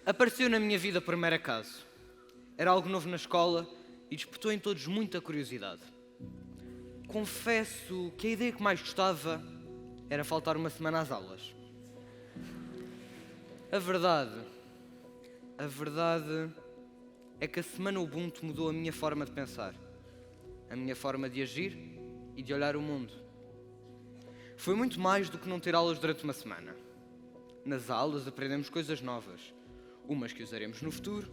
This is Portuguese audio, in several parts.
Apareceu na minha vida por mero acaso. Era algo novo na escola e despertou em todos muita curiosidade. Confesso que a ideia que mais gostava era faltar uma semana às aulas. A verdade é que a semana Ubuntu mudou a minha forma de pensar, a minha forma de agir e de olhar o mundo. Foi muito mais do que não ter aulas durante uma semana. Nas aulas aprendemos coisas novas, umas que usaremos no futuro,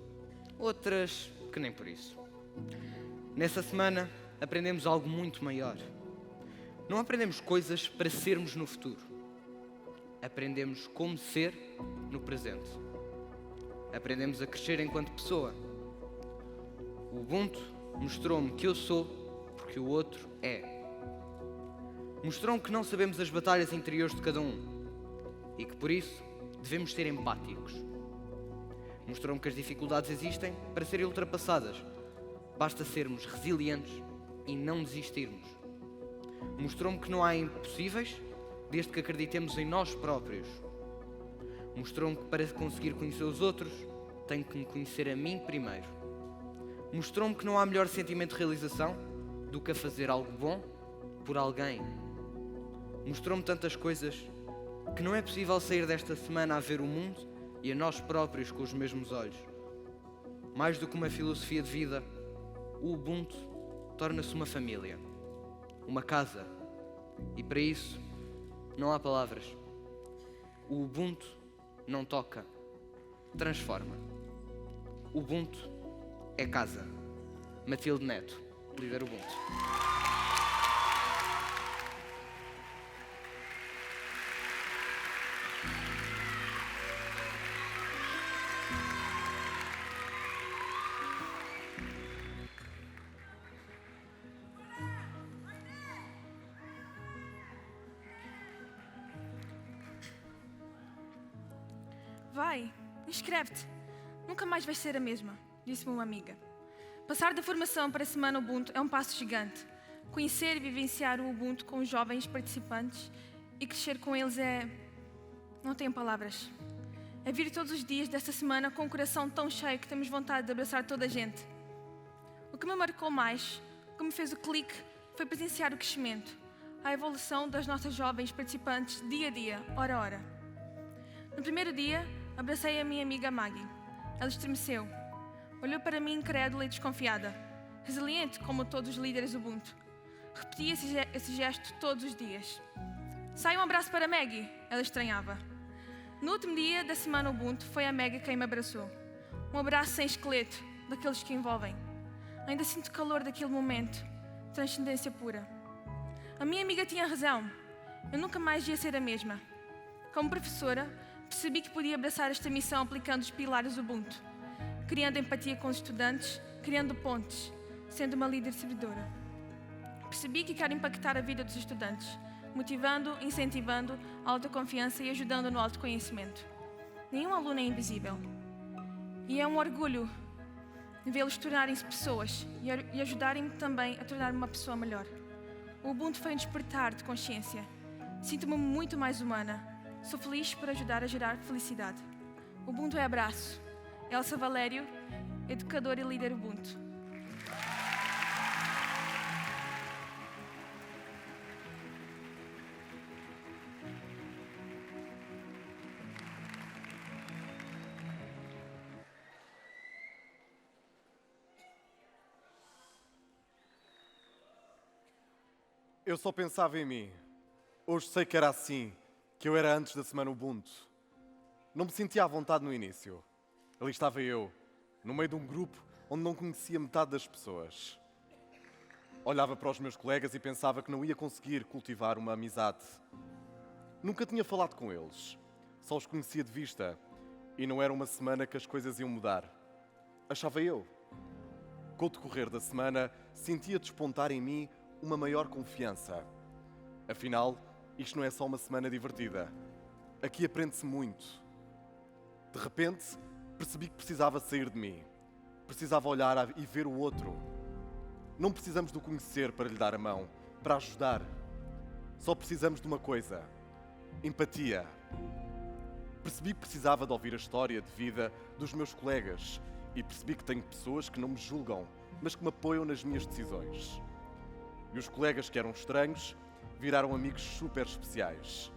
outras que nem por isso. Nessa semana aprendemos algo muito maior. Não aprendemos coisas para sermos no futuro. Aprendemos como ser no presente. Aprendemos a crescer enquanto pessoa. O Ubuntu mostrou-me que eu sou porque o outro é. Mostrou-me que não sabemos as batalhas interiores de cada um e que, por isso, devemos ser empáticos. Mostrou-me que as dificuldades existem para serem ultrapassadas. Basta sermos resilientes e não desistirmos. Mostrou-me que não há impossíveis desde que acreditemos em nós próprios. Mostrou-me que para conseguir conhecer os outros, tenho que me conhecer a mim primeiro. Mostrou-me que não há melhor sentimento de realização do que a fazer algo bom por alguém. Mostrou-me tantas coisas que não é possível sair desta semana a ver o mundo e a nós próprios com os mesmos olhos. Mais do que uma filosofia de vida, o Ubuntu torna-se uma família, uma casa. E para isso, não há palavras. O Ubuntu não toca, transforma. Ubuntu é casa. Matilde Neto, líder Ubuntu. Vai, inscreve-te. Nunca mais vais ser a mesma, disse-me uma amiga. Passar da formação para a Semana Ubuntu é um passo gigante. Conhecer e vivenciar o Ubuntu com os jovens participantes e crescer com eles não tenho palavras. É vir todos os dias desta semana com um coração tão cheio que temos vontade de abraçar toda a gente. O que me marcou mais, o que me fez o clique, foi presenciar o crescimento, a evolução das nossas jovens participantes dia a dia, hora a hora. No primeiro dia, abracei a minha amiga Maggie. Ela estremeceu. Olhou para mim incrédula e desconfiada. Resiliente como todos os líderes Ubuntu. Repetia esse gesto todos os dias. Sai um abraço para Maggie, ela estranhava. No último dia da semana Ubuntu, foi a Maggie quem me abraçou. Um abraço sem esqueleto, daqueles que envolvem. Ainda sinto o calor daquele momento. Transcendência pura. A minha amiga tinha razão. Eu nunca mais ia ser a mesma. Como professora, percebi que podia abraçar esta missão aplicando os pilares Ubuntu, criando empatia com os estudantes, criando pontes, sendo uma líder servidora. Percebi que quero impactar a vida dos estudantes, motivando, incentivando a autoconfiança e ajudando no autoconhecimento. Nenhum aluno é invisível. E é um orgulho vê-los tornarem-se pessoas e ajudarem-me também a tornar-me uma pessoa melhor. O Ubuntu foi um despertar de consciência. Sinto-me muito mais humana. Sou feliz por ajudar a gerar felicidade. Ubuntu é abraço. Elsa Valério, educadora e líder Ubuntu. Eu só pensava em mim. Hoje sei que era assim, que eu era antes da semana Ubuntu. Não me sentia à vontade no início. Ali estava eu, no meio de um grupo onde não conhecia metade das pessoas. Olhava para os meus colegas e pensava que não ia conseguir cultivar uma amizade. Nunca tinha falado com eles. Só os conhecia de vista. E não era uma semana que as coisas iam mudar. Achava eu. Com o decorrer da semana, sentia despontar em mim uma maior confiança. Afinal, isto não é só uma semana divertida. Aqui aprende-se muito. De repente, percebi que precisava sair de mim. Precisava olhar e ver o outro. Não precisamos de o conhecer para lhe dar a mão, para ajudar. Só precisamos de uma coisa: empatia. Percebi que precisava de ouvir a história de vida dos meus colegas e percebi que tenho pessoas que não me julgam, mas que me apoiam nas minhas decisões. E os colegas que eram estranhos viraram amigos super especiais.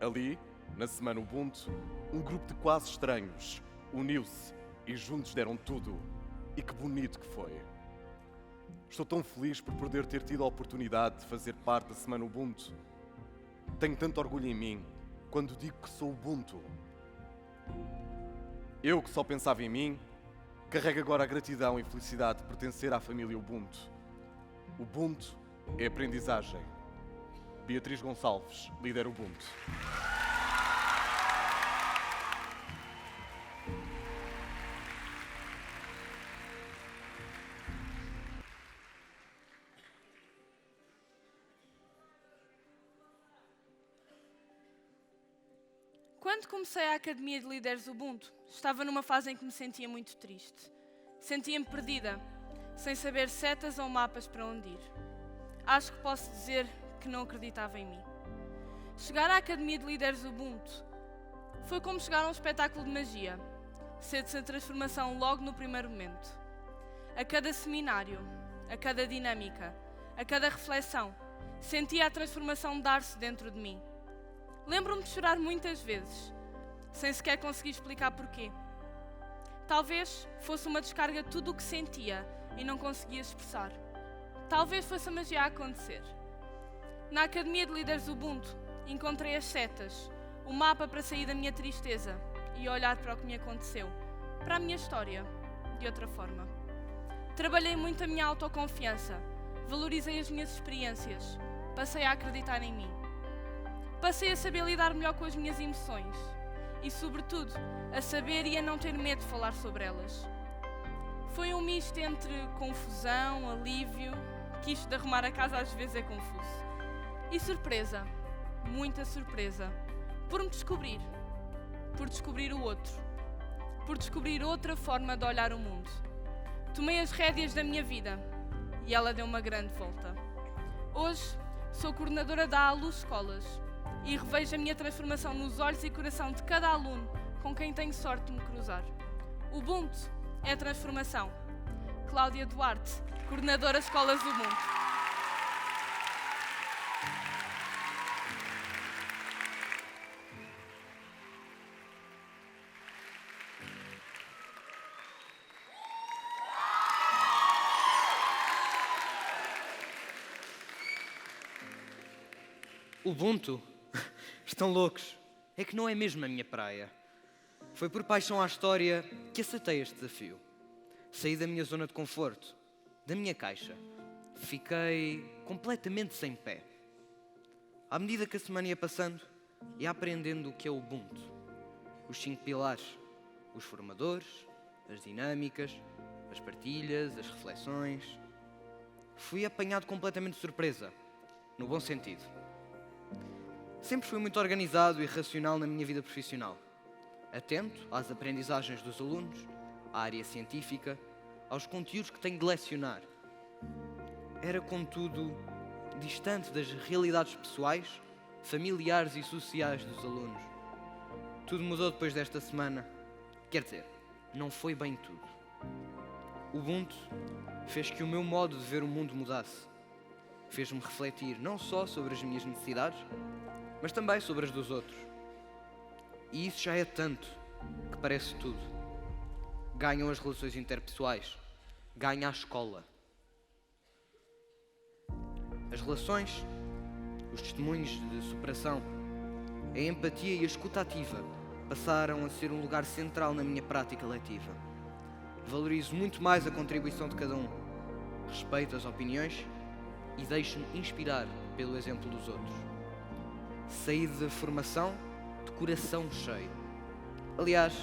Ali, na Semana Ubuntu, um grupo de quase estranhos uniu-se e juntos deram tudo. E que bonito que foi! Estou tão feliz por poder ter tido a oportunidade de fazer parte da Semana Ubuntu. Tenho tanto orgulho em mim quando digo que sou Ubuntu. Eu, que só pensava em mim, carrego agora a gratidão e felicidade de pertencer à família Ubuntu. Ubuntu é aprendizagem. Beatriz Gonçalves, líder Ubuntu. Quando comecei a Academia de Líderes Ubuntu, estava numa fase em que me sentia muito triste. Sentia-me perdida, sem saber setas ou mapas para onde ir. Acho que posso dizer que não acreditava em mim. Chegar à Academia de Líderes Ubuntu foi como chegar a um espetáculo de magia. Sente-se a transformação logo no primeiro momento. A cada seminário, a cada dinâmica, a cada reflexão, sentia a transformação dar-se dentro de mim. Lembro-me de chorar muitas vezes, sem sequer conseguir explicar porquê. Talvez fosse uma descarga de tudo o que sentia e não conseguia expressar. Talvez fosse a magia a acontecer. Na Academia de Líderes Ubuntu, encontrei as setas, o mapa para sair da minha tristeza e olhar para o que me aconteceu, para a minha história, de outra forma. Trabalhei muito a minha autoconfiança, valorizei as minhas experiências, passei a acreditar em mim. Passei a saber lidar melhor com as minhas emoções e, sobretudo, a saber e a não ter medo de falar sobre elas. Foi um misto entre confusão, alívio, que isto de arrumar a casa às vezes é confuso, e surpresa, muita surpresa, por me descobrir, por descobrir o outro, por descobrir outra forma de olhar o mundo. Tomei as rédeas da minha vida e ela deu uma grande volta. Hoje sou coordenadora da ALU Escolas e revejo a minha transformação nos olhos e coração de cada aluno com quem tenho sorte de me cruzar. Ubuntu é a transformação. Cláudia Duarte, coordenadora Escolas do Ubuntu. Ubuntu? Estão loucos. É que não é mesmo a minha praia. Foi por paixão à história que aceitei este desafio. Saí da minha zona de conforto, da minha caixa. Fiquei completamente sem pé. À medida que a semana ia passando, ia aprendendo o que é o Ubuntu. Os 5 pilares. Os formadores, as dinâmicas, as partilhas, as reflexões. Fui apanhado completamente de surpresa, no bom sentido. Sempre fui muito organizado e racional na minha vida profissional. Atento às aprendizagens dos alunos, à área científica, aos conteúdos que tenho de lecionar. Era, contudo, distante das realidades pessoais, familiares e sociais dos alunos. Tudo mudou depois desta semana. Quer dizer, não foi bem tudo. O Ubuntu fez que o meu modo de ver o mundo mudasse. Fez-me refletir não só sobre as minhas necessidades, mas também sobre as dos outros. E isso já é tanto que parece tudo. Ganham as relações interpessoais, ganha a escola. As relações, os testemunhos de superação, a empatia e a escuta ativa passaram a ser um lugar central na minha prática letiva. Valorizo muito mais a contribuição de cada um, respeito as opiniões e deixo-me inspirar pelo exemplo dos outros. Saí da formação de coração cheio. Aliás,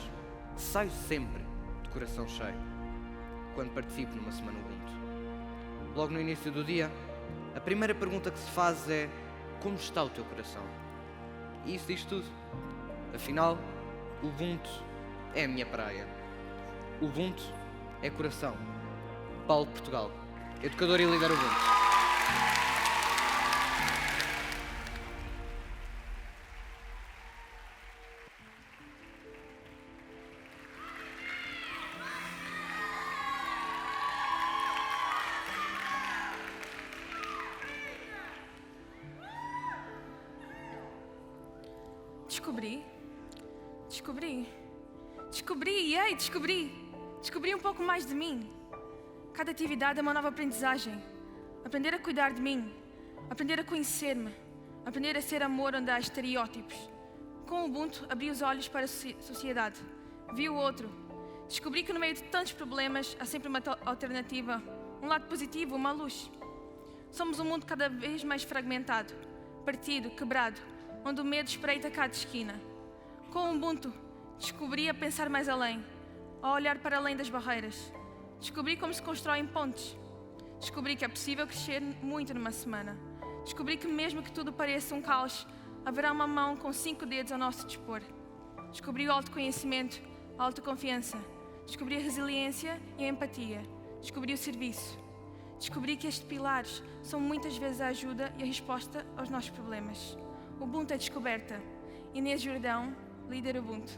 saio sempre de coração cheio quando participo numa semana Ubuntu. Logo no início do dia, a primeira pergunta que se faz é: como está o teu coração? E isso diz tudo. Afinal, o Ubuntu é a minha praia. O Ubuntu é coração. Paulo de Portugal, educador e líder Ubuntu. descobri. Descobri um pouco mais de mim. Cada atividade é uma nova aprendizagem. Aprender a cuidar de mim, aprender a conhecer-me, aprender a ser amor onde há estereótipos. Com o Ubuntu, abri os olhos para a sociedade. Vi o outro. Descobri que no meio de tantos problemas há sempre uma alternativa, um lado positivo, uma luz. Somos um mundo cada vez mais fragmentado, partido, quebrado, onde o medo espreita a cada esquina. Com o Ubuntu, descobri a pensar mais além, a olhar para além das barreiras. Descobri como se constroem pontes. Descobri que é possível crescer muito numa semana. Descobri que mesmo que tudo pareça um caos, haverá uma mão com 5 dedos ao nosso dispor. Descobri o autoconhecimento, a autoconfiança. Descobri a resiliência e a empatia. Descobri o serviço. Descobri que estes pilares são muitas vezes a ajuda e a resposta aos nossos problemas. O Ubuntu é descoberta. Inês Jordão, líder Ubuntu.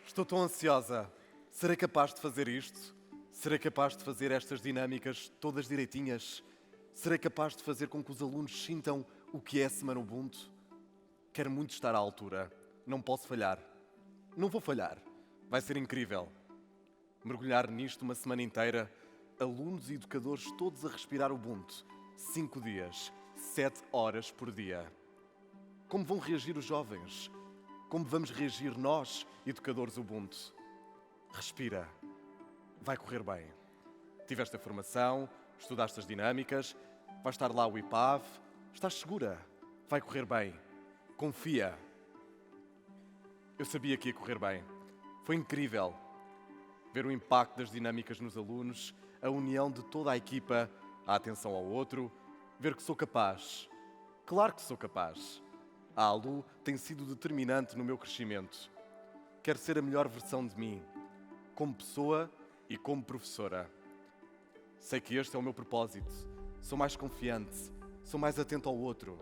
Estou tão ansiosa. Serei capaz de fazer isto? Serei capaz de fazer estas dinâmicas todas direitinhas? Serei capaz de fazer com que os alunos sintam o que é a Semana Ubuntu? Quero muito estar à altura. Não posso falhar. Não vou falhar. Vai ser incrível. Mergulhar nisto uma semana inteira, alunos e educadores todos a respirar Ubuntu. 5 dias, 7 horas por dia. Como vão reagir os jovens? Como vamos reagir nós, educadores Ubuntu? Respira. Vai correr bem. Tiveste a formação, estudaste as dinâmicas, vai estar lá o IPAV. Estás segura. Vai correr bem. Confia. Eu sabia que ia correr bem. Foi incrível ver o impacto das dinâmicas nos alunos, a união de toda a equipa, a atenção ao outro, ver que sou capaz. Claro que sou capaz. A ALU tem sido determinante no meu crescimento. Quero ser a melhor versão de mim, como pessoa e como professora. Sei que este é o meu propósito. Sou mais confiante, sou mais atento ao outro.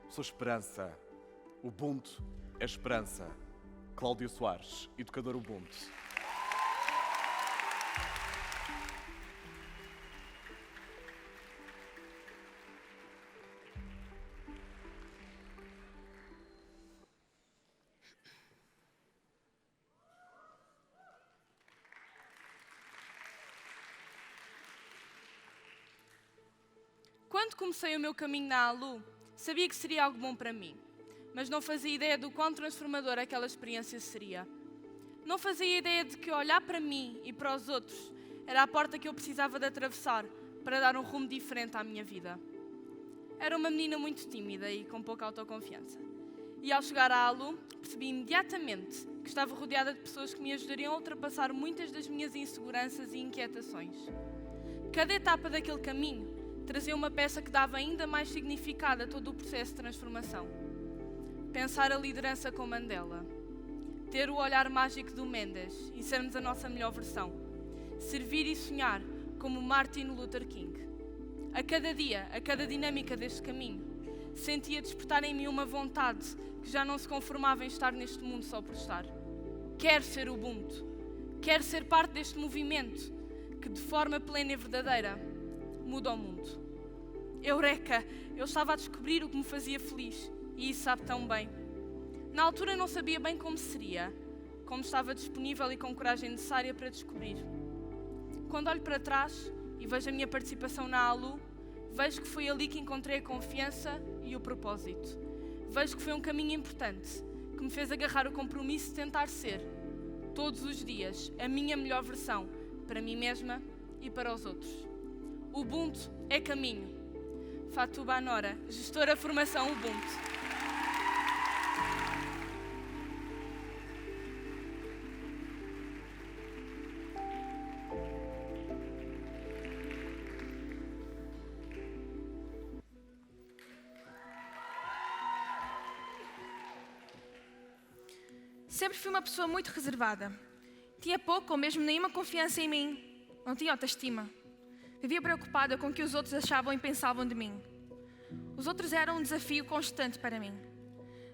Sou esperança. Ubuntu é esperança. Cláudio Soares, educador Ubuntu. Quando comecei o meu caminho na ALU, sabia que seria algo bom para mim, mas não fazia ideia do quão transformadora aquela experiência seria. Não fazia ideia de que olhar para mim e para os outros era a porta que eu precisava de atravessar para dar um rumo diferente à minha vida. Era uma menina muito tímida e com pouca autoconfiança. E ao chegar à ALU, percebi imediatamente que estava rodeada de pessoas que me ajudariam a ultrapassar muitas das minhas inseguranças e inquietações. Cada etapa daquele caminho trazia uma peça que dava ainda mais significado a todo o processo de transformação. Pensar a liderança com Mandela. Ter o olhar mágico do Mendes e sermos a nossa melhor versão. Servir e sonhar como Martin Luther King. A cada dia, a cada dinâmica deste caminho, sentia despertar em mim uma vontade que já não se conformava em estar neste mundo só por estar. Quero ser Ubuntu. Quero ser parte deste movimento que, de forma plena e verdadeira, muda o mundo. Eureka! Eu estava a descobrir o que me fazia feliz e isso sabe tão bem. Na altura não sabia bem como seria, como estava disponível e com coragem necessária para descobrir. Quando olho para trás e vejo a minha participação na ALU, vejo que foi ali que encontrei a confiança e o propósito. Vejo que foi um caminho importante, que me fez agarrar o compromisso de tentar ser, todos os dias, a minha melhor versão, para mim mesma e para os outros. Ubuntu é caminho. Fatou Banora, gestora formação Ubuntu. Sempre fui uma pessoa muito reservada. Tinha pouca ou mesmo nenhuma confiança em mim. Não tinha autoestima. Vivia preocupada com o que os outros achavam e pensavam de mim. Os outros eram um desafio constante para mim.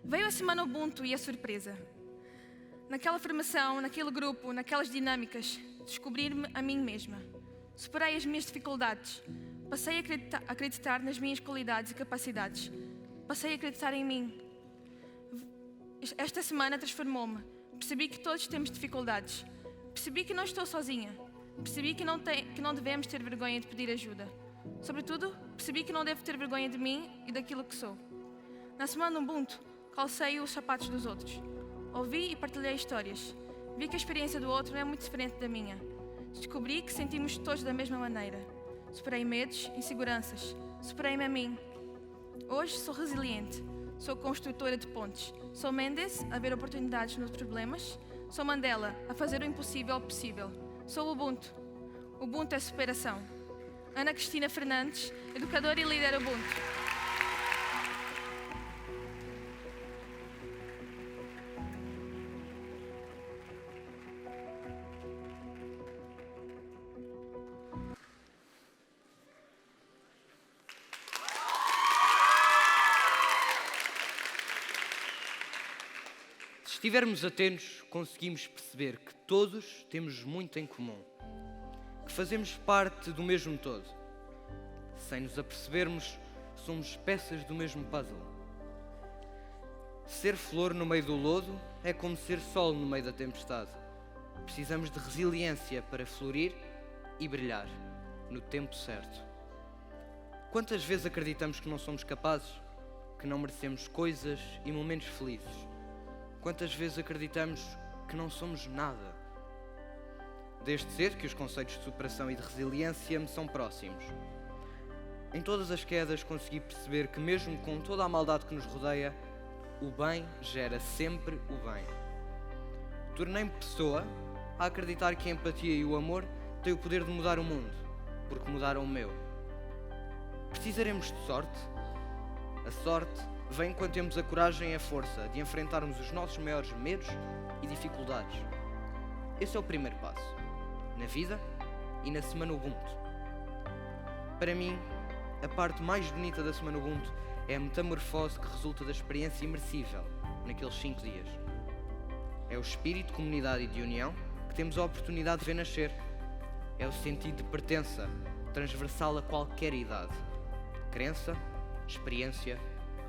Veio a semana Ubuntu e a surpresa. Naquela formação, naquele grupo, naquelas dinâmicas, descobrir-me a mim mesma. Superei as minhas dificuldades. Passei a acreditar nas minhas qualidades e capacidades. Passei a acreditar em mim. Esta semana transformou-me. Percebi que todos temos dificuldades. Percebi que não estou sozinha. Percebi que não devemos ter vergonha de pedir ajuda. Sobretudo, percebi que não devo ter vergonha de mim e daquilo que sou. Na semana Ubuntu, calcei os sapatos dos outros. Ouvi e partilhei histórias. Vi que a experiência do outro não é muito diferente da minha. Descobri que sentimos todos da mesma maneira. Superei medos, inseguranças. Superei-me a mim. Hoje sou resiliente. Sou construtora de pontes. Sou Mendes, a ver oportunidades nos problemas. Sou Mandela, a fazer o impossível possível. Sou Ubuntu. Ubuntu é superação. Ana Cristina Fernandes, educadora e líder Ubuntu. Se estivermos atentos, conseguimos perceber que todos temos muito em comum, que fazemos parte do mesmo todo. Sem nos apercebermos, somos peças do mesmo puzzle. Ser flor no meio do lodo é como ser sol no meio da tempestade. Precisamos de resiliência para florir e brilhar no tempo certo. Quantas vezes acreditamos que não somos capazes, que não merecemos coisas e momentos felizes? Quantas vezes acreditamos que não somos nada? Desde cedo que os conceitos de superação e de resiliência me são próximos. Em todas as quedas consegui perceber que mesmo com toda a maldade que nos rodeia, o bem gera sempre o bem. Tornei-me pessoa a acreditar que a empatia e o amor têm o poder de mudar o mundo, porque mudaram o meu. Precisaremos de sorte? A sorte vem quando temos a coragem e a força de enfrentarmos os nossos maiores medos e dificuldades. Esse é o primeiro passo, na vida e na Semana Ubuntu. Para mim, a parte mais bonita da Semana Ubuntu é a metamorfose que resulta da experiência imersível naqueles 5 dias. É o espírito de comunidade e de união que temos a oportunidade de ver nascer. É o sentido de pertença, transversal a qualquer idade, crença, experiência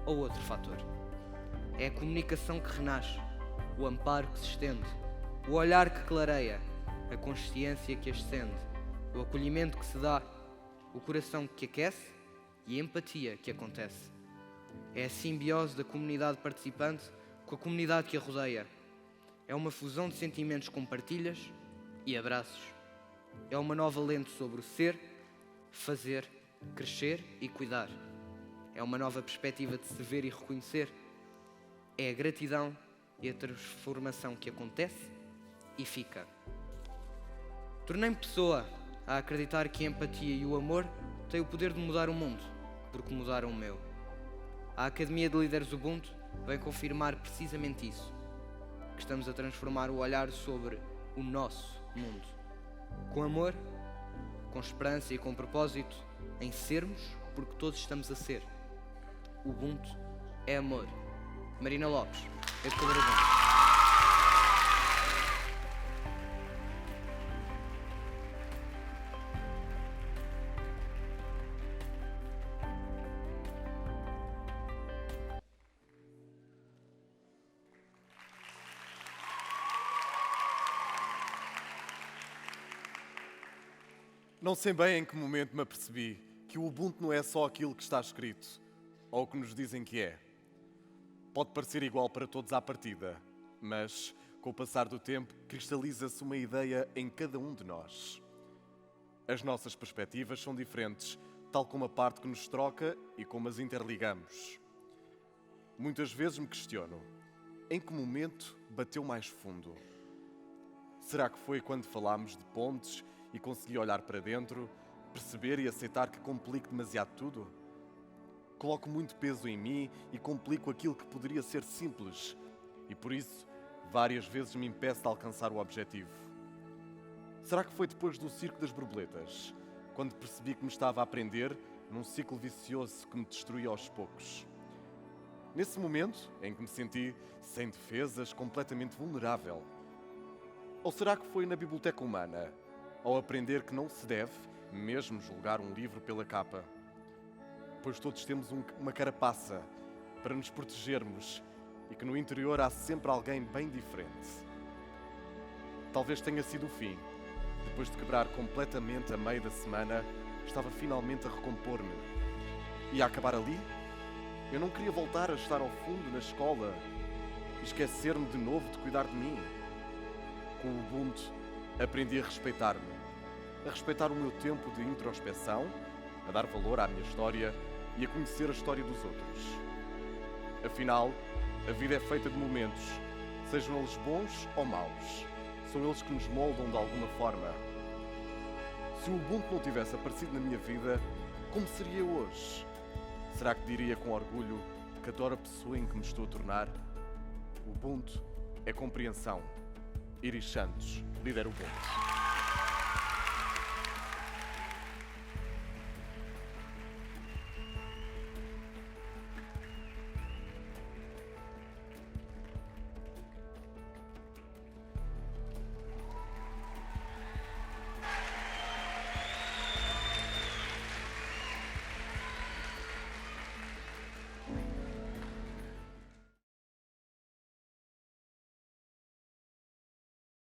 ou outro fator. É a comunicação que renasce, o amparo que se estende, o olhar que clareia, a consciência que ascende, o acolhimento que se dá, o coração que aquece e a empatia que acontece. É a simbiose da comunidade participante com a comunidade que a rodeia. É uma fusão de sentimentos com partilhas e abraços. É uma nova lente sobre o ser, fazer, crescer e cuidar. É uma nova perspectiva de se ver e reconhecer. É a gratidão e a transformação que acontece e fica. Tornei-me pessoa a acreditar que a empatia e o amor têm o poder de mudar o mundo, porque mudaram o meu. A Academia de Líderes Ubuntu vem confirmar precisamente isso, que estamos a transformar o olhar sobre o nosso mundo. Com amor, com esperança e com propósito em sermos, porque todos estamos a ser. Ubuntu é amor. Marina Lopes, educadora Ubuntu. Não sei bem em que momento me apercebi que o Ubuntu não é só aquilo que está escrito, ou o que nos dizem que é. Pode parecer igual para todos à partida, mas, com o passar do tempo, cristaliza-se uma ideia em cada um de nós. As nossas perspectivas são diferentes, tal como a parte que nos troca e como as interligamos. Muitas vezes me questiono, em que momento bateu mais fundo? Será que foi quando falámos de pontes e consegui olhar para dentro, perceber e aceitar que complico demasiado tudo? Coloco muito peso em mim e complico aquilo que poderia ser simples e, por isso, várias vezes me impeço de alcançar o objetivo. Será que foi depois do Circo das Borboletas, quando percebi que me estava a prender num ciclo vicioso que me destruía aos poucos. Nesse momento em que me senti sem defesas, completamente vulnerável. Ou será que foi na biblioteca humana, ao aprender que não se deve mesmo julgar um livro pela capa? Pois todos temos uma carapaça para nos protegermos e que no interior há sempre alguém bem diferente. Talvez tenha sido o fim. Depois de quebrar completamente a meio da semana, estava finalmente a recompor-me. Ia acabar ali? Eu não queria voltar a estar ao fundo na escola e esquecer-me de novo de cuidar de mim. Com o Ubuntu, aprendi a respeitar-me, a respeitar o meu tempo de introspeção, a dar valor à minha história e a conhecer a história dos outros. Afinal, a vida é feita de momentos, sejam eles bons ou maus. São eles que nos moldam de alguma forma. Se o Ubuntu não tivesse aparecido na minha vida, como seria eu hoje? Será que diria com orgulho que adoro a pessoa em que me estou a tornar? O Ubuntu é compreensão. Iris Santos, líder Ubuntu.